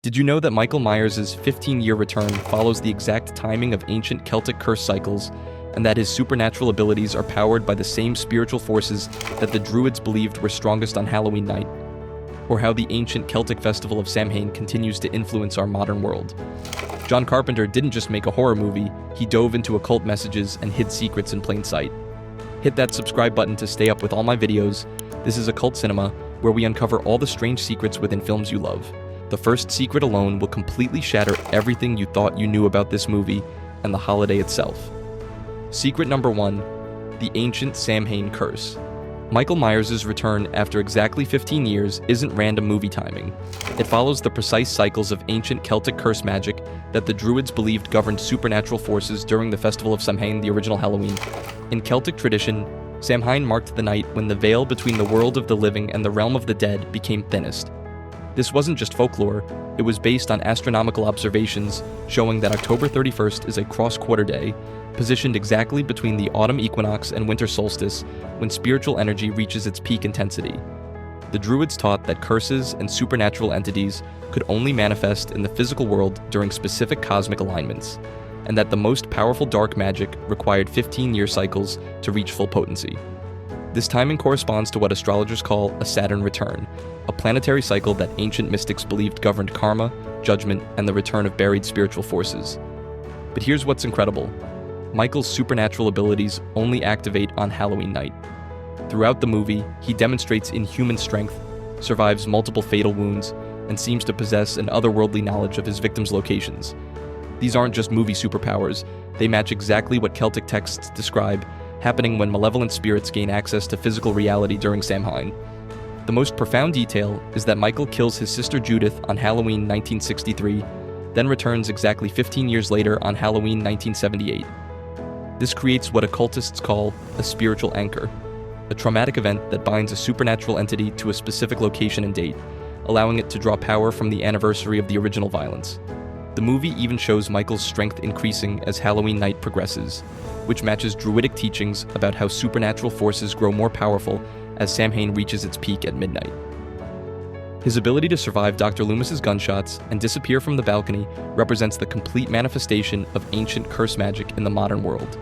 Did you know that Michael Myers' 15-year return follows the exact timing of ancient Celtic curse cycles, and that his supernatural abilities are powered by the same spiritual forces that the Druids believed were strongest on Halloween night? Or how the ancient Celtic festival of Samhain continues to influence our modern world? John Carpenter didn't just make a horror movie, he dove into occult messages and hid secrets in plain sight. Hit that subscribe button to stay up with all my videos. This is Occult Cinema, where we uncover all the strange secrets within films you love. The first secret alone will completely shatter everything you thought you knew about this movie and the holiday itself. Secret number 1, the ancient Samhain curse. Michael Myers' return after exactly 15 years isn't random movie timing. It follows the precise cycles of ancient Celtic curse magic that the Druids believed governed supernatural forces during the Festival of Samhain, the original Halloween. In Celtic tradition, Samhain marked the night when the veil between the world of the living and the realm of the dead became thinnest. This wasn't just folklore, it was based on astronomical observations showing that October 31st is a cross-quarter day, positioned exactly between the autumn equinox and winter solstice when spiritual energy reaches its peak intensity. The Druids taught that curses and supernatural entities could only manifest in the physical world during specific cosmic alignments, and that the most powerful dark magic required 15-year cycles to reach full potency. This timing corresponds to what astrologers call a Saturn return, a planetary cycle that ancient mystics believed governed karma, judgment, and the return of buried spiritual forces. But here's what's incredible. Michael's supernatural abilities only activate on Halloween night. Throughout the movie, he demonstrates inhuman strength, survives multiple fatal wounds, and seems to possess an otherworldly knowledge of his victims' locations. These aren't just movie superpowers, they match exactly what Celtic texts describe happening when malevolent spirits gain access to physical reality during Samhain. The most profound detail is that Michael kills his sister Judith on Halloween 1963, then returns exactly 15 years later on Halloween 1978. This creates what occultists call a spiritual anchor, a traumatic event that binds a supernatural entity to a specific location and date, allowing it to draw power from the anniversary of the original violence. The movie even shows Michael's strength increasing as Halloween night progresses, which matches Druidic teachings about how supernatural forces grow more powerful as Samhain reaches its peak at midnight. His ability to survive Dr. Loomis's gunshots and disappear from the balcony represents the complete manifestation of ancient curse magic in the modern world.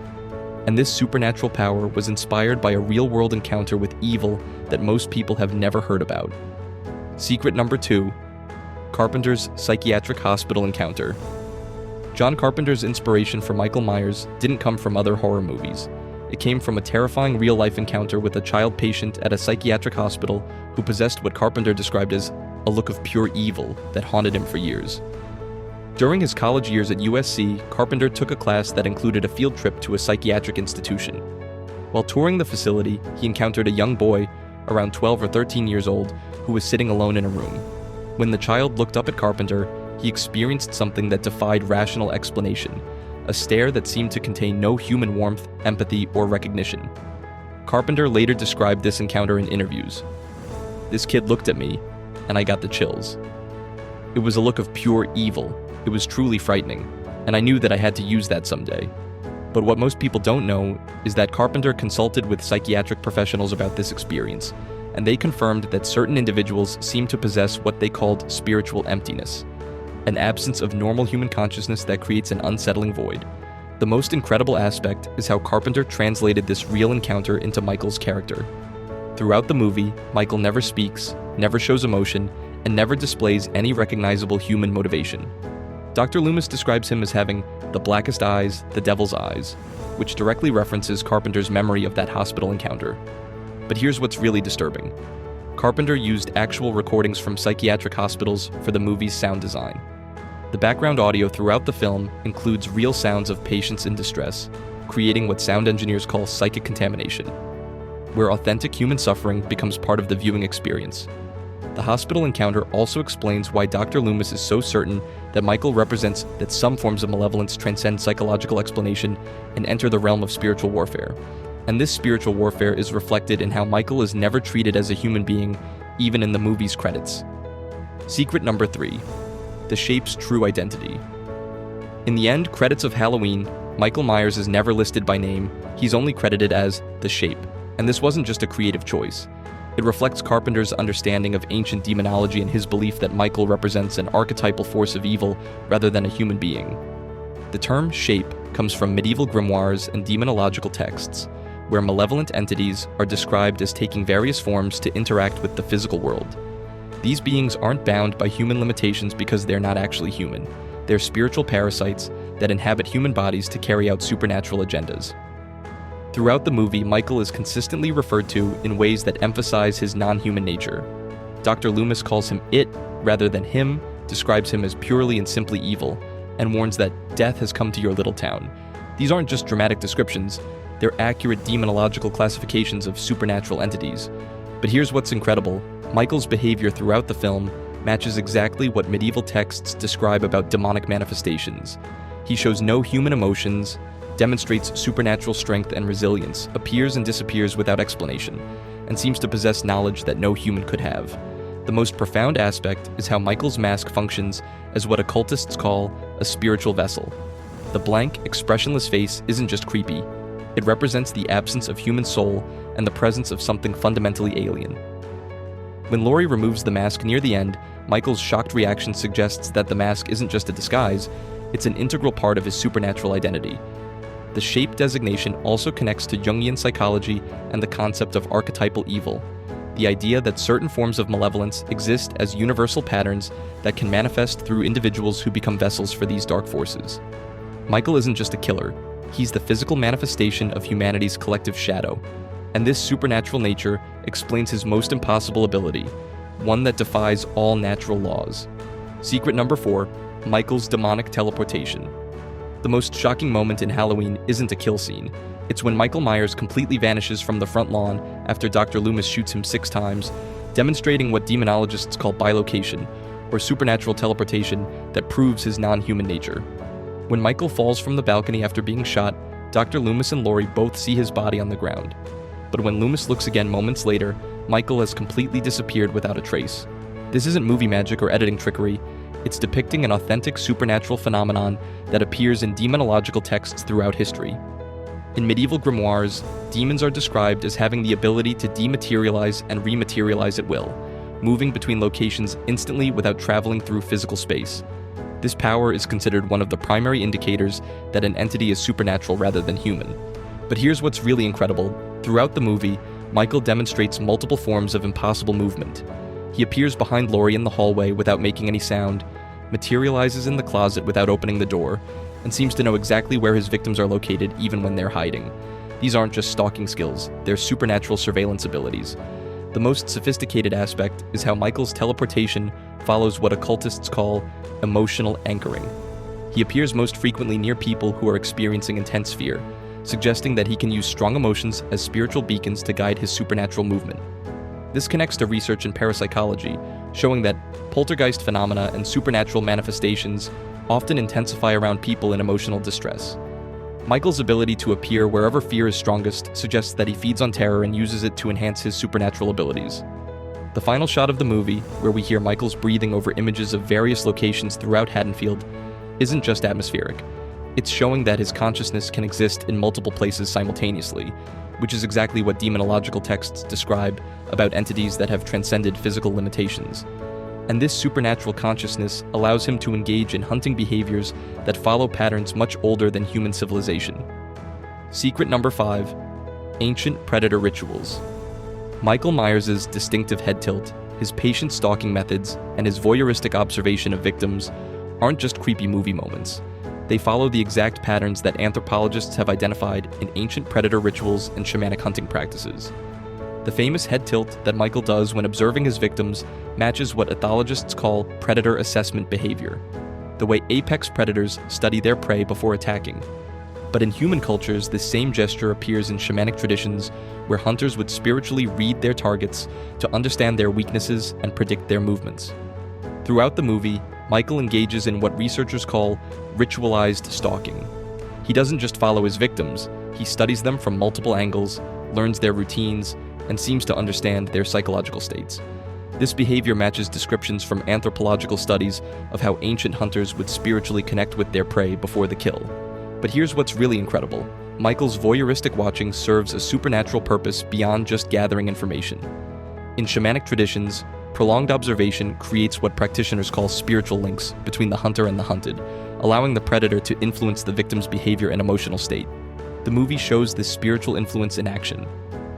And this supernatural power was inspired by a real-world encounter with evil that most people have never heard about. Secret number 2, Carpenter's psychiatric hospital encounter. John Carpenter's inspiration for Michael Myers didn't come from other horror movies. It came from a terrifying real-life encounter with a child patient at a psychiatric hospital who possessed what Carpenter described as a look of pure evil that haunted him for years. During his college years at USC, Carpenter took a class that included a field trip to a psychiatric institution. While touring the facility, he encountered a young boy, around 12 or 13 years old, who was sitting alone in a room. When the child looked up at Carpenter, he experienced something that defied rational explanation, a stare that seemed to contain no human warmth, empathy, or recognition. Carpenter later described this encounter in interviews. "This kid looked at me, and I got the chills. It was a look of pure evil. It was truly frightening, and I knew that I had to use that someday." But what most people don't know is that Carpenter consulted with psychiatric professionals about this experience, and they confirmed that certain individuals seem to possess what they called spiritual emptiness, an absence of normal human consciousness that creates an unsettling void. The most incredible aspect is how Carpenter translated this real encounter into Michael's character. Throughout the movie, Michael never speaks, never shows emotion, and never displays any recognizable human motivation. Dr. Loomis describes him as having the blackest eyes, the devil's eyes, which directly references Carpenter's memory of that hospital encounter. But here's what's really disturbing. Carpenter used actual recordings from psychiatric hospitals for the movie's sound design. The background audio throughout the film includes real sounds of patients in distress, creating what sound engineers call psychic contamination, where authentic human suffering becomes part of the viewing experience. The hospital encounter also explains why Dr. Loomis is so certain that Michael represents that some forms of malevolence transcend psychological explanation and enter the realm of spiritual warfare. And this spiritual warfare is reflected in how Michael is never treated as a human being, even in the movie's credits. Secret number 3, the Shape's true identity. In the end credits of Halloween, Michael Myers is never listed by name, he's only credited as The Shape. And this wasn't just a creative choice. It reflects Carpenter's understanding of ancient demonology and his belief that Michael represents an archetypal force of evil rather than a human being. The term shape comes from medieval grimoires and demonological texts, where malevolent entities are described as taking various forms to interact with the physical world. These beings aren't bound by human limitations because they're not actually human. They're spiritual parasites that inhabit human bodies to carry out supernatural agendas. Throughout the movie, Michael is consistently referred to in ways that emphasize his non-human nature. Dr. Loomis calls him it rather than him, describes him as purely and simply evil, and warns that death has come to your little town. These aren't just dramatic descriptions, they're accurate demonological classifications of supernatural entities. But here's what's incredible. Michael's behavior throughout the film matches exactly what medieval texts describe about demonic manifestations. He shows no human emotions, demonstrates supernatural strength and resilience, appears and disappears without explanation, and seems to possess knowledge that no human could have. The most profound aspect is how Michael's mask functions as what occultists call a spiritual vessel. The blank, expressionless face isn't just creepy. It represents the absence of human soul and the presence of something fundamentally alien. When Laurie removes the mask near the end, Michael's shocked reaction suggests that the mask isn't just a disguise, it's an integral part of his supernatural identity. The shape designation also connects to Jungian psychology and the concept of archetypal evil, the idea that certain forms of malevolence exist as universal patterns that can manifest through individuals who become vessels for these dark forces. Michael isn't just a killer, he's the physical manifestation of humanity's collective shadow, and this supernatural nature explains his most impossible ability, one that defies all natural laws. Secret number 4, Michael's demonic teleportation. The most shocking moment in Halloween isn't a kill scene. It's when Michael Myers completely vanishes from the front lawn after Dr. Loomis shoots him 6 times, demonstrating what demonologists call bilocation, or supernatural teleportation that proves his non-human nature. When Michael falls from the balcony after being shot, Dr. Loomis and Laurie both see his body on the ground. But when Loomis looks again moments later, Michael has completely disappeared without a trace. This isn't movie magic or editing trickery. It's depicting an authentic supernatural phenomenon that appears in demonological texts throughout history. In medieval grimoires, demons are described as having the ability to dematerialize and rematerialize at will, moving between locations instantly without traveling through physical space. This power is considered one of the primary indicators that an entity is supernatural rather than human. But here's what's really incredible. Throughout the movie, Michael demonstrates multiple forms of impossible movement. He appears behind Laurie in the hallway without making any sound, materializes in the closet without opening the door, and seems to know exactly where his victims are located even when they're hiding. These aren't just stalking skills, they're supernatural surveillance abilities. The most sophisticated aspect is how Michael's teleportation follows what occultists call emotional anchoring. He appears most frequently near people who are experiencing intense fear, suggesting that he can use strong emotions as spiritual beacons to guide his supernatural movement. This connects to research in parapsychology, showing that poltergeist phenomena and supernatural manifestations often intensify around people in emotional distress. Michael's ability to appear wherever fear is strongest suggests that he feeds on terror and uses it to enhance his supernatural abilities. The final shot of the movie, where we hear Michael's breathing over images of various locations throughout Haddonfield, isn't just atmospheric. It's showing that his consciousness can exist in multiple places simultaneously, which is exactly what demonological texts describe about entities that have transcended physical limitations. And this supernatural consciousness allows him to engage in hunting behaviors that follow patterns much older than human civilization. Secret number 5, ancient predator rituals. Michael Myers' distinctive head tilt, his patient stalking methods, and his voyeuristic observation of victims aren't just creepy movie moments. They follow the exact patterns that anthropologists have identified in ancient predator rituals and shamanic hunting practices. The famous head tilt that Michael does when observing his victims matches what ethologists call predator assessment behavior, the way apex predators study their prey before attacking. But in human cultures, this same gesture appears in shamanic traditions where hunters would spiritually read their targets to understand their weaknesses and predict their movements. Throughout the movie, Michael engages in what researchers call ritualized stalking. He doesn't just follow his victims, he studies them from multiple angles, learns their routines, and seems to understand their psychological states. This behavior matches descriptions from anthropological studies of how ancient hunters would spiritually connect with their prey before the kill. But here's what's really incredible. Michael's voyeuristic watching serves a supernatural purpose beyond just gathering information. In shamanic traditions, prolonged observation creates what practitioners call spiritual links between the hunter and the hunted, allowing the predator to influence the victim's behavior and emotional state. The movie shows this spiritual influence in action.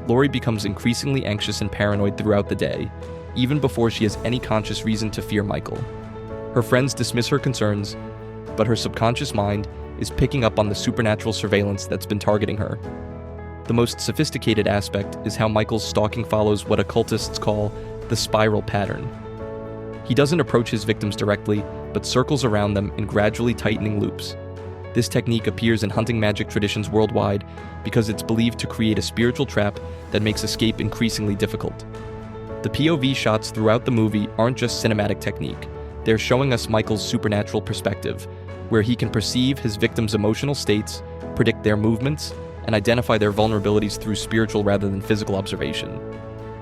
Lori becomes increasingly anxious and paranoid throughout the day, even before she has any conscious reason to fear Michael. Her friends dismiss her concerns, but her subconscious mind is picking up on the supernatural surveillance that's been targeting her. The most sophisticated aspect is how Michael's stalking follows what occultists call the spiral pattern. He doesn't approach his victims directly, but circles around them in gradually tightening loops. This technique appears in hunting magic traditions worldwide because it's believed to create a spiritual trap that makes escape increasingly difficult. The POV shots throughout the movie aren't just cinematic technique. They're showing us Michael's supernatural perspective, where he can perceive his victims' emotional states, predict their movements, and identify their vulnerabilities through spiritual rather than physical observation.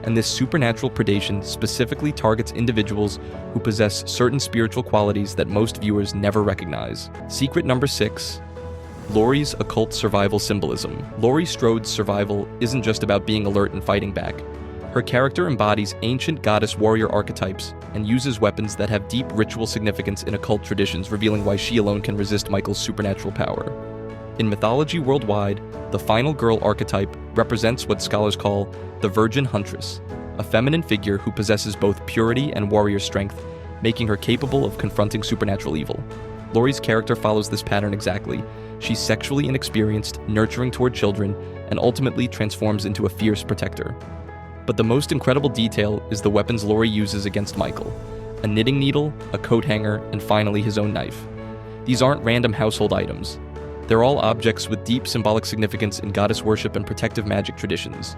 And this supernatural predation specifically targets individuals who possess certain spiritual qualities that most viewers never recognize. Secret number 6. Laurie's occult survival symbolism. Laurie Strode's survival isn't just about being alert and fighting back. Her character embodies ancient goddess warrior archetypes and uses weapons that have deep ritual significance in occult traditions, revealing why she alone can resist Michael's supernatural power. In mythology worldwide, the final girl archetype represents what scholars call the Virgin Huntress, a feminine figure who possesses both purity and warrior strength, making her capable of confronting supernatural evil. Laurie's character follows this pattern exactly. She's sexually inexperienced, nurturing toward children, and ultimately transforms into a fierce protector. But the most incredible detail is the weapons Laurie uses against Michael: a knitting needle, a coat hanger, and finally his own knife. These aren't random household items. They're all objects with deep symbolic significance in goddess worship and protective magic traditions.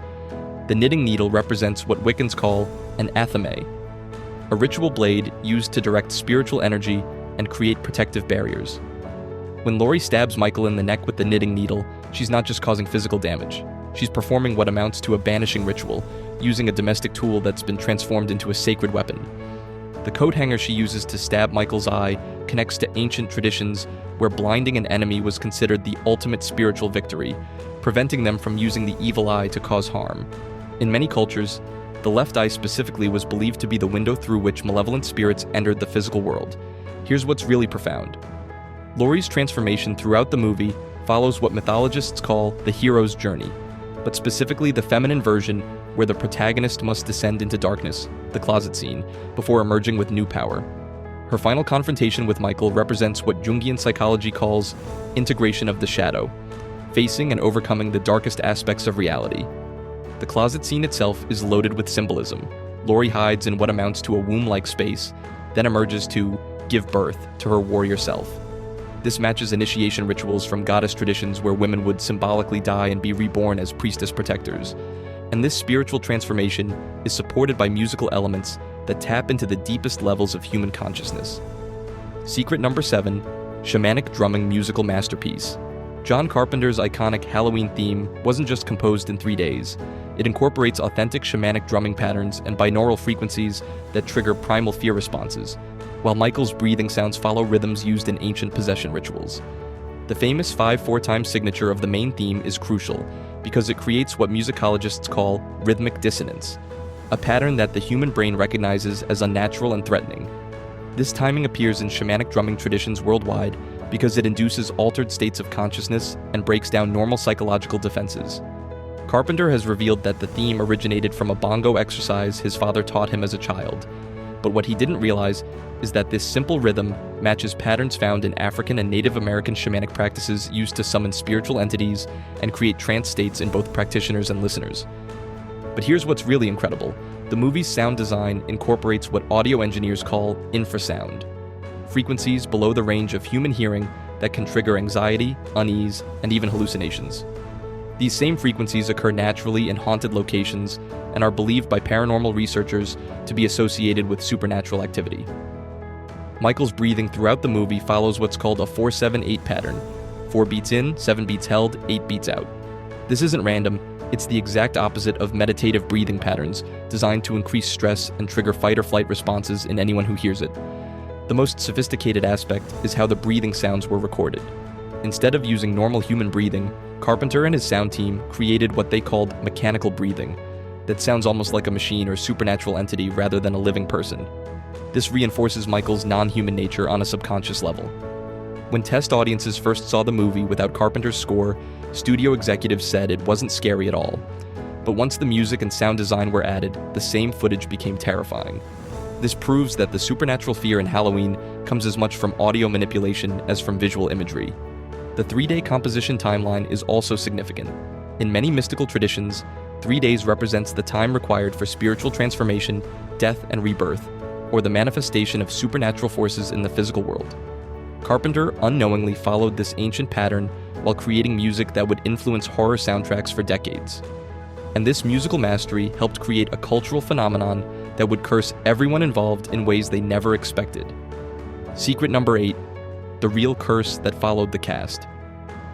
The knitting needle represents what Wiccans call an athame, a ritual blade used to direct spiritual energy and create protective barriers. When Laurie stabs Michael in the neck with the knitting needle, she's not just causing physical damage. She's performing what amounts to a banishing ritual, using a domestic tool that's been transformed into a sacred weapon. The coat hanger she uses to stab Michael's eye connects to ancient traditions where blinding an enemy was considered the ultimate spiritual victory, preventing them from using the evil eye to cause harm. In many cultures, the left eye specifically was believed to be the window through which malevolent spirits entered the physical world. Here's what's really profound. Laurie's transformation throughout the movie follows what mythologists call the hero's journey, but specifically the feminine version where the protagonist must descend into darkness, the closet scene, before emerging with new power. Her final confrontation with Michael represents what Jungian psychology calls integration of the shadow, facing and overcoming the darkest aspects of reality. The closet scene itself is loaded with symbolism. Laurie hides in what amounts to a womb-like space, then emerges to give birth to her warrior self. This matches initiation rituals from goddess traditions where women would symbolically die and be reborn as priestess protectors. And this spiritual transformation is supported by musical elements that tap into the deepest levels of human consciousness. Secret number 7, shamanic drumming musical masterpiece. John Carpenter's iconic Halloween theme wasn't just composed in 3 days. It incorporates authentic shamanic drumming patterns and binaural frequencies that trigger primal fear responses, while Michael's breathing sounds follow rhythms used in ancient possession rituals. The famous 5/4 signature of the main theme is crucial because it creates what musicologists call rhythmic dissonance, a pattern that the human brain recognizes as unnatural and threatening. This timing appears in shamanic drumming traditions worldwide because it induces altered states of consciousness and breaks down normal psychological defenses. Carpenter has revealed that the theme originated from a bongo exercise his father taught him as a child, but what he didn't realize is that this simple rhythm matches patterns found in African and Native American shamanic practices used to summon spiritual entities and create trance states in both practitioners and listeners. But here's what's really incredible. The movie's sound design incorporates what audio engineers call infrasound, frequencies below the range of human hearing that can trigger anxiety, unease, and even hallucinations. These same frequencies occur naturally in haunted locations and are believed by paranormal researchers to be associated with supernatural activity. Michael's breathing throughout the movie follows what's called a 4-7-8 pattern: 4 beats in, 7 beats held, 8 beats out. This isn't random, it's the exact opposite of meditative breathing patterns designed to increase stress and trigger fight or flight responses in anyone who hears it. The most sophisticated aspect is how the breathing sounds were recorded. Instead of using normal human breathing, Carpenter and his sound team created what they called mechanical breathing, that sounds almost like a machine or supernatural entity rather than a living person. This reinforces Michael's non-human nature on a subconscious level. When test audiences first saw the movie without Carpenter's score, studio executives said it wasn't scary at all. But once the music and sound design were added, the same footage became terrifying. This proves that the supernatural fear in Halloween comes as much from audio manipulation as from visual imagery. The 3-day composition timeline is also significant. In many mystical traditions, 3 days represents the time required for spiritual transformation, death, and rebirth, or the manifestation of supernatural forces in the physical world. Carpenter unknowingly followed this ancient pattern while creating music that would influence horror soundtracks for decades. And this musical mastery helped create a cultural phenomenon that would curse everyone involved in ways they never expected. Secret number 8, the real curse that followed the cast.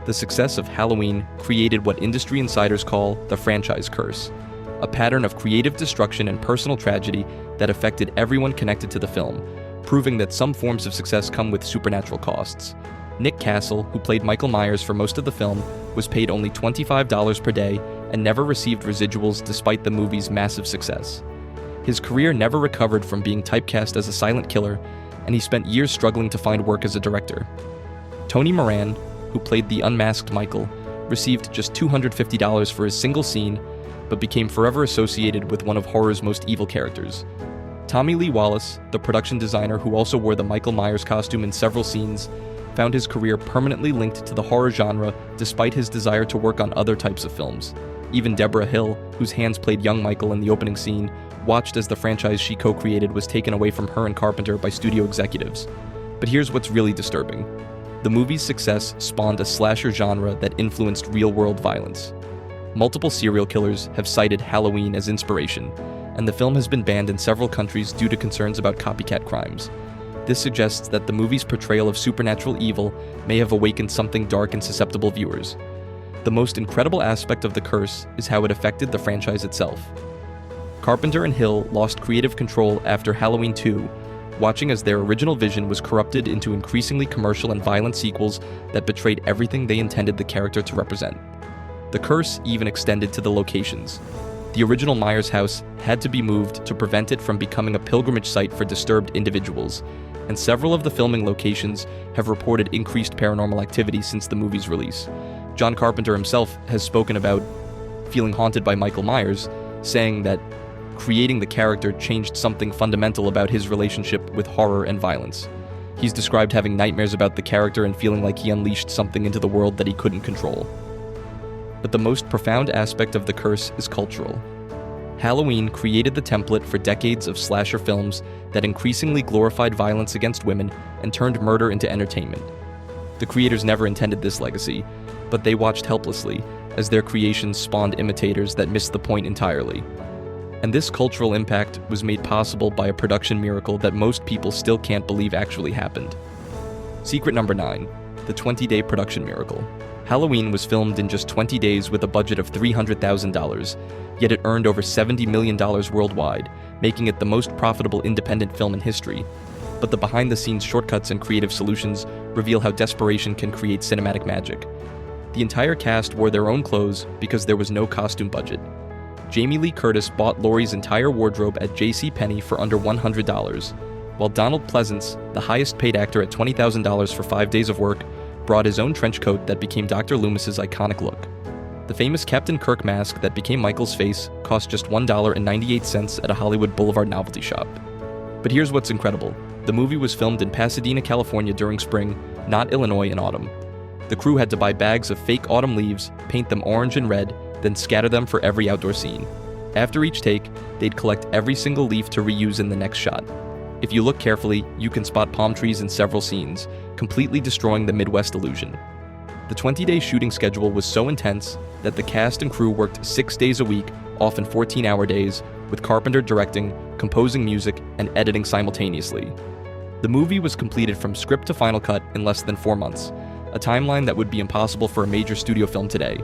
The success of Halloween created what industry insiders call the franchise curse, a pattern of creative destruction and personal tragedy that affected everyone connected to the film, proving that some forms of success come with supernatural costs. Nick Castle, who played Michael Myers for most of the film, was paid only $25 per day and never received residuals despite the movie's massive success. His career never recovered from being typecast as a silent killer, and he spent years struggling to find work as a director. Tony Moran, who played the unmasked Michael, received just $250 for his single scene, but became forever associated with one of horror's most evil characters. Tommy Lee Wallace, the production designer who also wore the Michael Myers costume in several scenes, found his career permanently linked to the horror genre despite his desire to work on other types of films. Even Deborah Hill, whose hands played young Michael in the opening scene, watched as the franchise she co-created was taken away from her and Carpenter by studio executives. But here's what's really disturbing. The movie's success spawned a slasher genre that influenced real-world violence. Multiple serial killers have cited Halloween as inspiration, and the film has been banned in several countries due to concerns about copycat crimes. This suggests that the movie's portrayal of supernatural evil may have awakened something dark in susceptible viewers. The most incredible aspect of the curse is how it affected the franchise itself. Carpenter and Hill lost creative control after Halloween 2, watching as their original vision was corrupted into increasingly commercial and violent sequels that betrayed everything they intended the character to represent. The curse even extended to the locations. The original Myers house had to be moved to prevent it from becoming a pilgrimage site for disturbed individuals, and several of the filming locations have reported increased paranormal activity since the movie's release. John Carpenter himself has spoken about feeling haunted by Michael Myers, saying that creating the character changed something fundamental about his relationship with horror and violence. He's described having nightmares about the character and feeling like he unleashed something into the world that he couldn't control. But the most profound aspect of the curse is cultural. Halloween created the template for decades of slasher films that increasingly glorified violence against women and turned murder into entertainment. The creators never intended this legacy, but they watched helplessly as their creations spawned imitators that missed the point entirely. And this cultural impact was made possible by a production miracle that most people still can't believe actually happened. Secret number 9, the 20-day production miracle. Halloween was filmed in just 20 days with a budget of $300,000, yet it earned over $70 million worldwide, making it the most profitable independent film in history. But the behind-the-scenes shortcuts and creative solutions reveal how desperation can create cinematic magic. The entire cast wore their own clothes because there was no costume budget. Jamie Lee Curtis bought Laurie's entire wardrobe at JCPenney for under $100, while Donald Pleasance, the highest-paid actor at $20,000 for 5 days of work, brought his own trench coat that became Dr. Loomis's iconic look. The famous Captain Kirk mask that became Michael's face cost just $1.98 at a Hollywood Boulevard novelty shop. But here's what's incredible. The movie was filmed in Pasadena, California during spring, not Illinois in autumn. The crew had to buy bags of fake autumn leaves, paint them orange and red, then scatter them for every outdoor scene. After each take, they'd collect every single leaf to reuse in the next shot. If you look carefully, you can spot palm trees in several scenes, completely destroying the Midwest illusion. The 20-day shooting schedule was so intense that the cast and crew worked 6 days a week, often 14-hour days, with Carpenter directing, composing music, and editing simultaneously. The movie was completed from script to final cut in less than 4 months, a timeline that would be impossible for a major studio film today.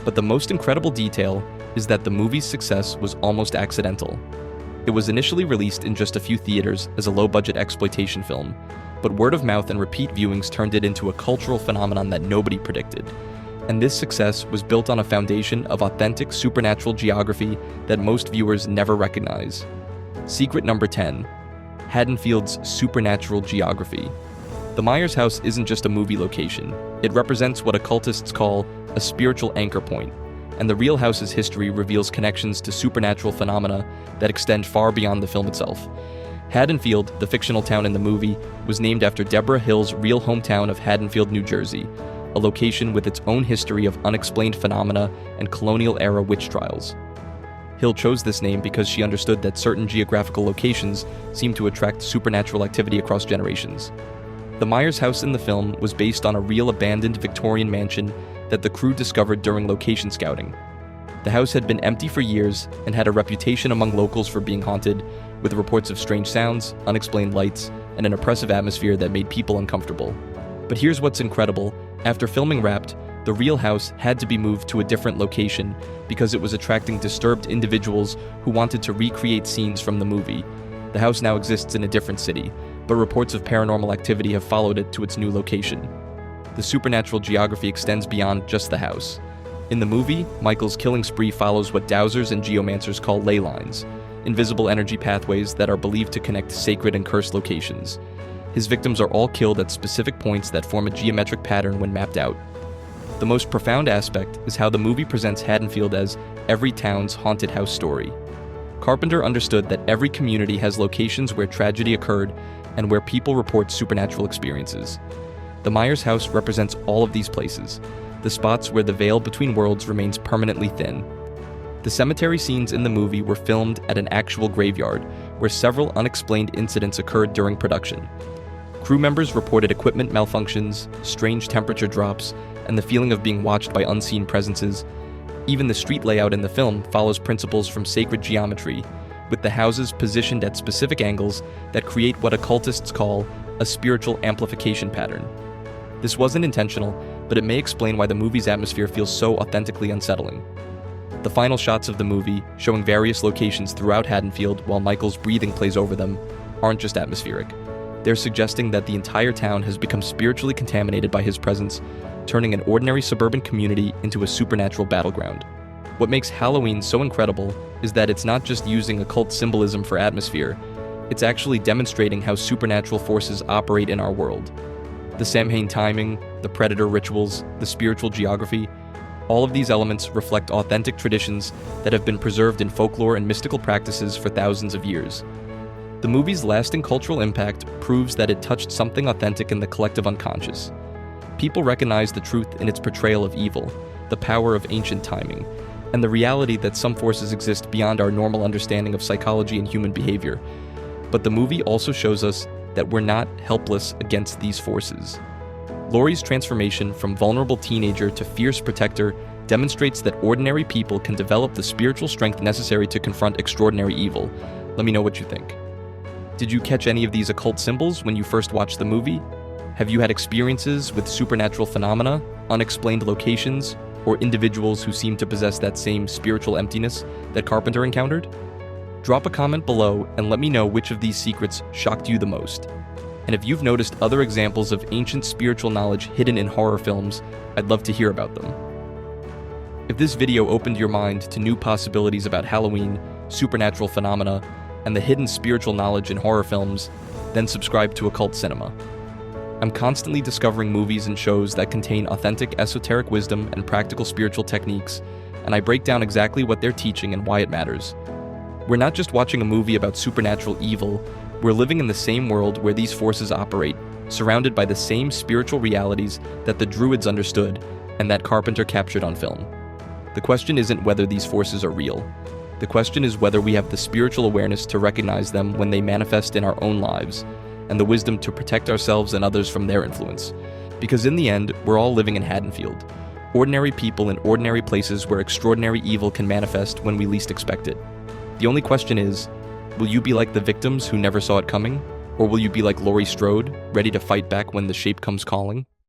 But the most incredible detail is that the movie's success was almost accidental. It was initially released in just a few theaters as a low-budget exploitation film, but word of mouth and repeat viewings turned it into a cultural phenomenon that nobody predicted. And this success was built on a foundation of authentic supernatural geography that most viewers never recognize. Secret number 10. Haddonfield's supernatural geography. The Myers house isn't just a movie location. It represents what occultists call a spiritual anchor point, and the real house's history reveals connections to supernatural phenomena that extend far beyond the film itself. Haddonfield, the fictional town in the movie, was named after Deborah Hill's real hometown of Haddonfield, New Jersey, a location with its own history of unexplained phenomena and colonial-era witch trials. Hill chose this name because she understood that certain geographical locations seemed to attract supernatural activity across generations. The Myers house in the film was based on a real abandoned Victorian mansion that the crew discovered during location scouting. The house had been empty for years and had a reputation among locals for being haunted, with reports of strange sounds, unexplained lights, and an oppressive atmosphere that made people uncomfortable. But here's what's incredible. After filming wrapped, the real house had to be moved to a different location because it was attracting disturbed individuals who wanted to recreate scenes from the movie. The house now exists in a different city, but reports of paranormal activity have followed it to its new location. The supernatural geography extends beyond just the house. In the movie, Michael's killing spree follows what dowsers and geomancers call ley lines, invisible energy pathways that are believed to connect sacred and cursed locations. His victims are all killed at specific points that form a geometric pattern when mapped out. The most profound aspect is how the movie presents Haddonfield as every town's haunted house story. Carpenter understood that every community has locations where tragedy occurred and where people report supernatural experiences. The Myers house represents all of these places, the spots where the veil between worlds remains permanently thin. The cemetery scenes in the movie were filmed at an actual graveyard, where several unexplained incidents occurred during production. Crew members reported equipment malfunctions, strange temperature drops, and the feeling of being watched by unseen presences. Even the street layout in the film follows principles from sacred geometry, with the houses positioned at specific angles that create what occultists call a spiritual amplification pattern. This wasn't intentional, but it may explain why the movie's atmosphere feels so authentically unsettling. The final shots of the movie, showing various locations throughout Haddonfield while Michael's breathing plays over them, aren't just atmospheric. They're suggesting that the entire town has become spiritually contaminated by his presence, turning an ordinary suburban community into a supernatural battleground. What makes Halloween so incredible is that it's not just using occult symbolism for atmosphere, it's actually demonstrating how supernatural forces operate in our world. The Samhain timing, the predator rituals, the spiritual geography, all of these elements reflect authentic traditions that have been preserved in folklore and mystical practices for thousands of years. The movie's lasting cultural impact proves that it touched something authentic in the collective unconscious. People recognize the truth in its portrayal of evil, the power of ancient timing, and the reality that some forces exist beyond our normal understanding of psychology and human behavior. But the movie also shows us that we're not helpless against these forces. Laurie's transformation from vulnerable teenager to fierce protector demonstrates that ordinary people can develop the spiritual strength necessary to confront extraordinary evil. Let me know what you think. Did you catch any of these occult symbols when you first watched the movie? Have you had experiences with supernatural phenomena, unexplained locations, or individuals who seem to possess that same spiritual emptiness that Carpenter encountered? Drop a comment below and let me know which of these secrets shocked you the most. And if you've noticed other examples of ancient spiritual knowledge hidden in horror films, I'd love to hear about them. If this video opened your mind to new possibilities about Halloween, supernatural phenomena, and the hidden spiritual knowledge in horror films, then subscribe to Occult Cinema. I'm constantly discovering movies and shows that contain authentic esoteric wisdom and practical spiritual techniques, and I break down exactly what they're teaching and why it matters. We're not just watching a movie about supernatural evil, we're living in the same world where these forces operate, surrounded by the same spiritual realities that the Druids understood and that Carpenter captured on film. The question isn't whether these forces are real. The question is whether we have the spiritual awareness to recognize them when they manifest in our own lives, and the wisdom to protect ourselves and others from their influence. Because in the end, we're all living in Haddonfield, ordinary people in ordinary places where extraordinary evil can manifest when we least expect it. The only question is, will you be like the victims who never saw it coming? Or will you be like Laurie Strode, ready to fight back when the shape comes calling?